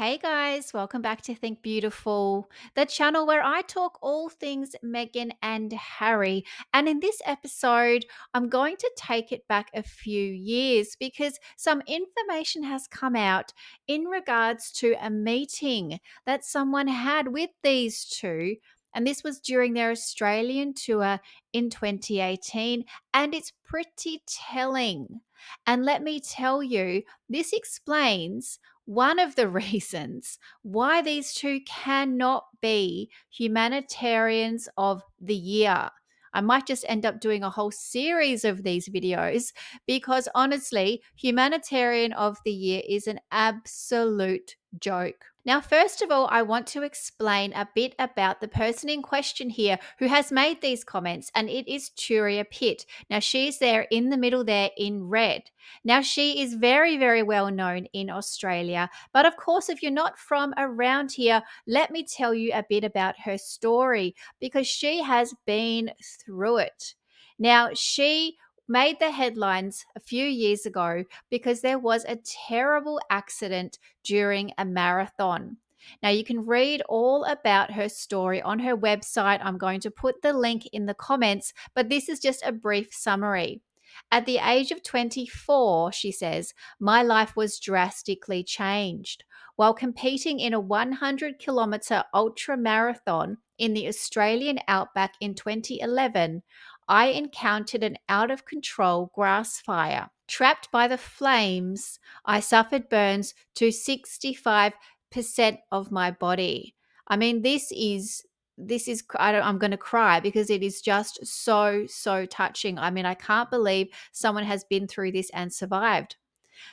Hey guys, welcome back to Think Beautiful, the channel where I talk all things Meghan and Harry. And in this episode, I'm going to take it back a few years because some information has come out in regards to a meeting that someone had with these two. And this was during their Australian tour in 2018. And it's pretty telling. And let me tell you, this explains one of the reasons why these two cannot be humanitarians of the year. I might just end up doing a whole series of these videos because honestly, humanitarian of the year is an absolute joke. Now, first of all, I want to explain a bit about the person in question here who has made these comments, and it is Turia Pitt. Now, she's there in the middle there in red. Now, she is very, very well known in Australia. But of course, if you're not from around here, let me tell you a bit about her story because she has been through it. Now, she made the headlines a few years ago because there was a terrible accident during a marathon. Now, you can read all about her story on her website. I'm going to put the link in the comments, but this is just a brief summary. At the age of 24, she says, my life was drastically changed. While competing in a 100-kilometre ultra marathon in the Australian outback in 2011, I encountered an out of control grass fire. Trapped by the flames, I suffered burns to 65% of my body. I mean, I'm going to cry because it is just so touching. I mean, I can't believe someone has been through this and survived.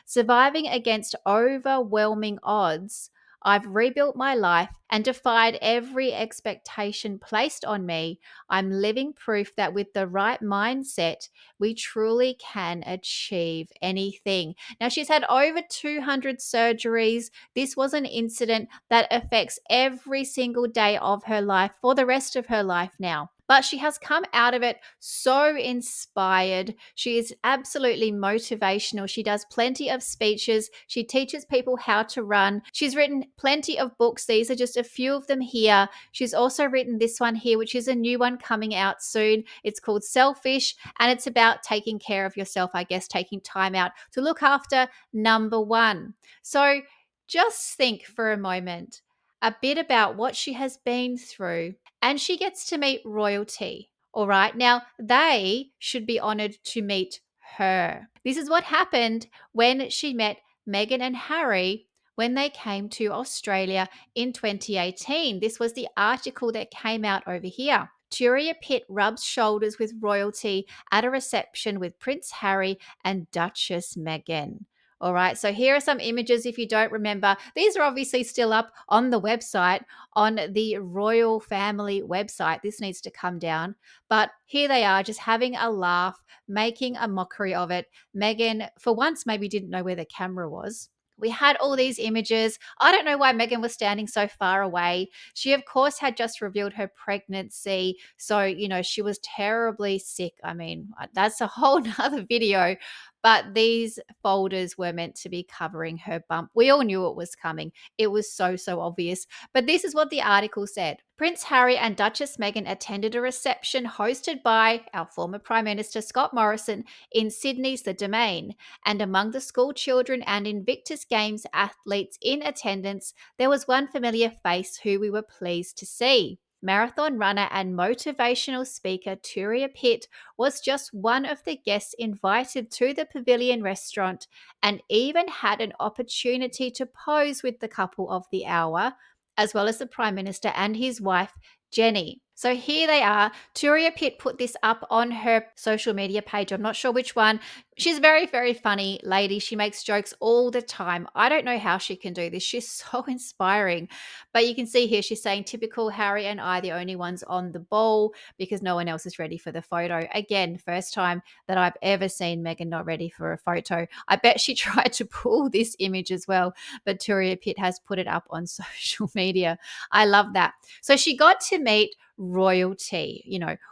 Surviving against overwhelming odds, I've rebuilt my life and defied every expectation placed on me. I'm living proof that with the right mindset, we truly can achieve anything. Now, she's had over 200 surgeries. This was an incident that affects every single day of her life for the rest of her life now. But she has come out of it so inspired. She is absolutely motivational. She does plenty of speeches. She teaches people how to run. She's written plenty of books. These are just a few of them here. She's also written this one here, which is a new one coming out soon. It's called Selfish, and it's about taking care of yourself, I guess, taking time out to look after number one. So just think for a moment a bit about what she has been through, and she gets to meet royalty. All right. Now, they should be honored to meet her. This is what happened when she met Meghan and Harry when they came to Australia in 2018. This was the article that came out over here. Turia Pitt rubs shoulders with royalty at a reception with Prince Harry and Duchess Meghan. All right, so here are some images if you don't remember. These are obviously still up on the website, on the royal family website. This needs to come down. But here they are, just having a laugh, making a mockery of it. Meghan, for once, maybe didn't know where the camera was. We had all these images. I don't know why Meghan was standing so far away. She, of course, had just revealed her pregnancy. So, she was terribly sick. I mean, that's a whole nother video. But these folders were meant to be covering her bump. We all knew it was coming. It was so obvious. But this is what the article said. Prince Harry and Duchess Meghan attended a reception hosted by our former Prime Minister Scott Morrison in Sydney's The Domain. And among the school children and Invictus Games athletes in attendance, there was one familiar face who we were pleased to see. Marathon runner and motivational speaker Turia Pitt was just one of the guests invited to the Pavilion restaurant and even had an opportunity to pose with the couple of the hour, as well as the Prime Minister and his wife, Jenny. So here they are. Turia Pitt put this up on her social media page. I'm not sure which one. She's a very funny lady. She makes jokes all the time. I don't know how she can do this. She's so inspiring. But you can see here she's saying typical Harry and I, the only ones on the ball because no one else is ready for the photo. Again, first time that I've ever seen Meghan not ready for a photo. I bet she tried to pull this image as well, but Turia Pitt has put it up on social media. I love that. So she got to meet royalty,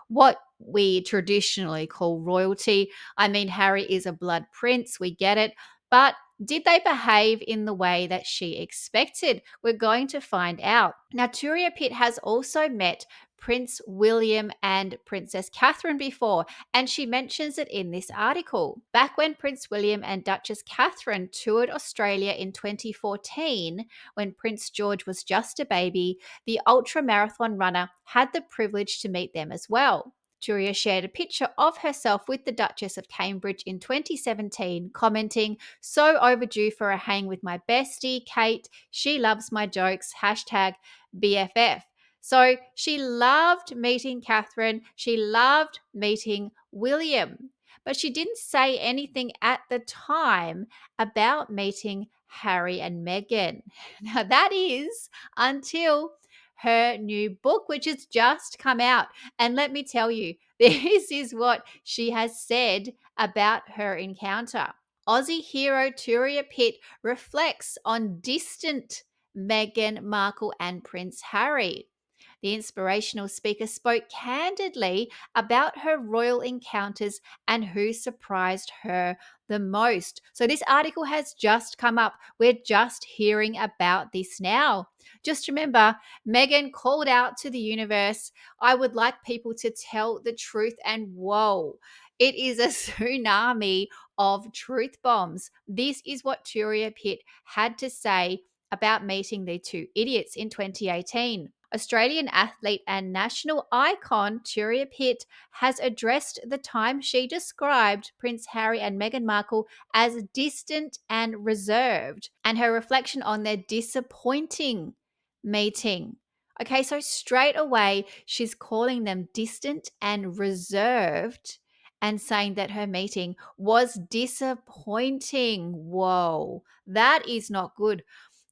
what we traditionally call royalty. I mean, Harry is a blood prince, we get it, but Did they behave in the way that she expected? We're going to find out. Now, Turia Pitt has also met Prince William and Princess Catherine before, and she mentions it in this article. Back when Prince William and Duchess Catherine toured Australia in 2014, when Prince George was just a baby, the ultra marathon runner had the privilege to meet them as well. Turia shared a picture of herself with the Duchess of Cambridge in 2017, commenting, "So overdue for a hang with my bestie, Kate. She loves my jokes. Hashtag BFF." So she loved meeting Catherine. She loved meeting William. But she didn't say anything at the time about meeting Harry and Meghan. Now, that is until her new book, which has just come out. And let me tell you, this is what she has said about her encounter. Aussie hero Turia Pitt reflects on distant Meghan Markle and Prince Harry. The inspirational speaker spoke candidly about her royal encounters and who surprised her the most. So, this article has just come up. We're just hearing about this now. Just remember, Meghan called out to the universe, "I would like people to tell the truth." And whoa, it is a tsunami of truth bombs. This is what Turia Pitt had to say about meeting the two idiots in 2018. Australian athlete and national icon Turia Pitt has addressed the time she described Prince Harry and Meghan Markle as distant and reserved, and her reflection on their disappointing meeting. Okay, so straight away, she's calling them distant and reserved and saying that her meeting was disappointing. Whoa, that is not good.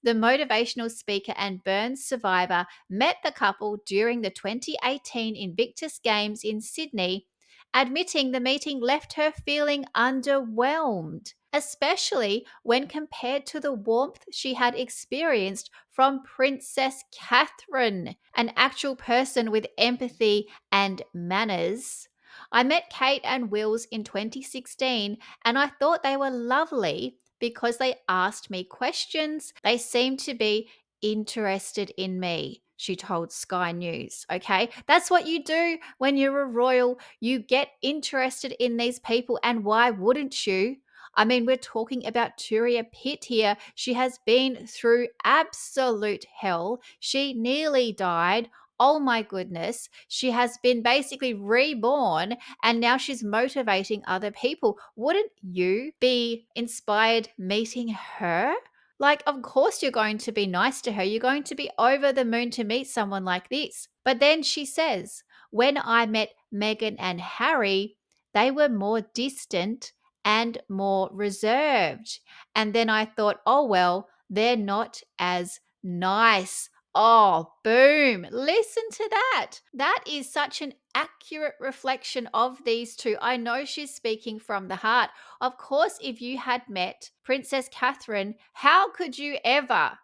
The motivational speaker and burns survivor met the couple during the 2018 Invictus Games in Sydney, admitting the meeting left her feeling underwhelmed, especially when compared to the warmth she had experienced from Princess Catherine, an actual person with empathy and manners. "I met Kate and Wills in 2016 and I thought they were lovely because they asked me questions. They seemed to be interested in me," she told Sky News. Okay, that's what you do when you're a royal. You get interested in these people, and why wouldn't you? I mean, we're talking about Turia Pitt here. She has been through absolute hell. She nearly died. Oh my goodness. She has been basically reborn and now she's motivating other people. Wouldn't you be inspired meeting her? Like, of course, you're going to be nice to her. You're going to be over the moon to meet someone like this. But then she says, "When I met Meghan and Harry, they were more distant and more reserved. And then I thought, oh, well, they're not as nice." Oh, boom. Listen to that. That is such an accurate reflection of these two. I know she's speaking from the heart. Of course, if you had met Princess Catherine, how could you ever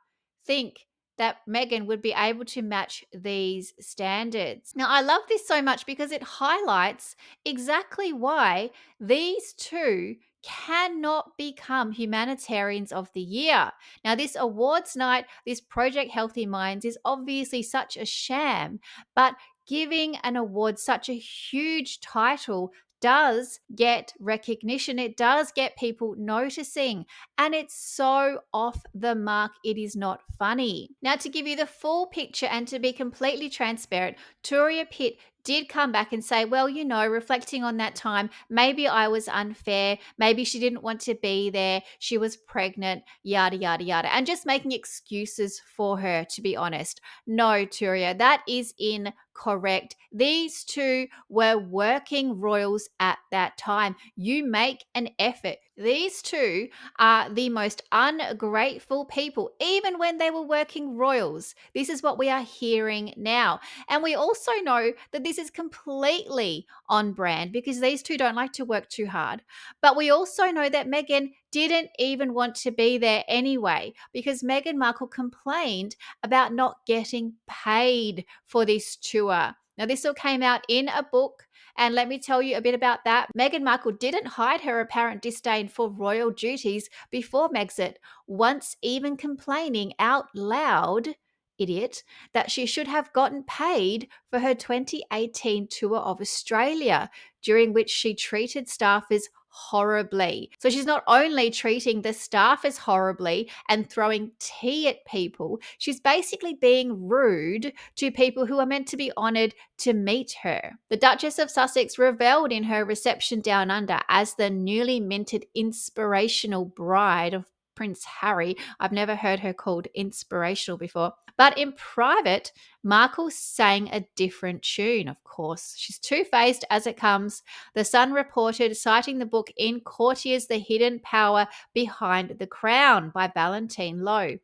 think that Meghan would be able to match these standards? Now, I love this so much because it highlights exactly why these two cannot become humanitarians of the year. Now, this awards night, this Project Healthy Minds is obviously such a sham, but giving an award such a huge title does get recognition. It does get people noticing, and it's so off the mark. It is not funny. Now, to give you the full picture and to be completely transparent, Turia Pitt did come back and say, "Well, you know, reflecting on that time, maybe I was unfair. Maybe she didn't want to be there. She was pregnant, yada, yada, yada." And just making excuses for her, to be honest. No, Turia, that is incorrect. These two were working royals at that time. You make an effort. These two are the most ungrateful people, even when they were working royals. This is what we are hearing now. And we also know that this is completely on brand because these two don't like to work too hard. But we also know that Meghan didn't even want to be there anyway because Meghan Markle complained about not getting paid for this tour. Now, this all came out in a book, And let me tell you a bit about that. Meghan Markle didn't hide her apparent disdain for royal duties before Megxit, once even complaining out loud, idiot, that she should have gotten paid for her 2018 tour of Australia, during which she treated staffers horribly. So she's not only treating the staffers horribly and throwing tea at people, she's basically being rude to people who are meant to be honoured to meet her. The Duchess of Sussex reveled in her reception down under as the newly minted inspirational bride of Prince Harry. I've never heard her called inspirational before. But in private, Markle sang a different tune, of course. She's two-faced as it comes. The Sun reported, citing the book In Courtiers, The Hidden Power Behind the Crown by Valentine Lowe.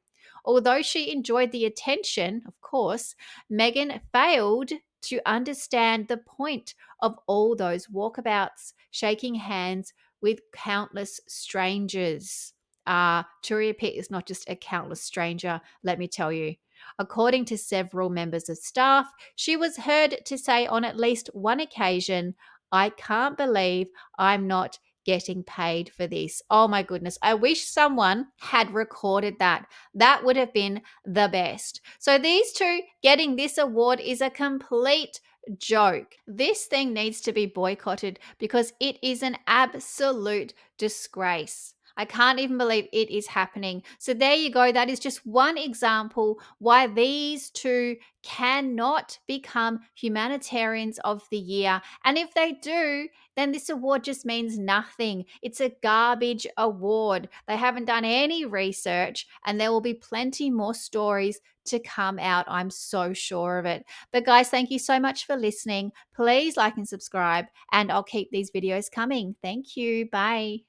Although she enjoyed the attention, of course, Meghan failed to understand the point of all those walkabouts, shaking hands with countless strangers. Turia Pitt is not just a countless stranger, let me tell you. According to several members of staff, she was heard to say on at least one occasion, "I can't believe I'm not getting paid for this." Oh my goodness. I wish someone had recorded that. That would have been the best. So these two getting this award is a complete joke. This thing needs to be boycotted because it is an absolute disgrace. I can't even believe it is happening. So there you go. That is just one example why these two cannot become humanitarians of the year. And if they do, then this award just means nothing. It's a garbage award. They haven't done any research, and there will be plenty more stories to come out. I'm so sure of it. But guys, thank you so much for listening. Please like and subscribe, and I'll keep these videos coming. Thank you. Bye.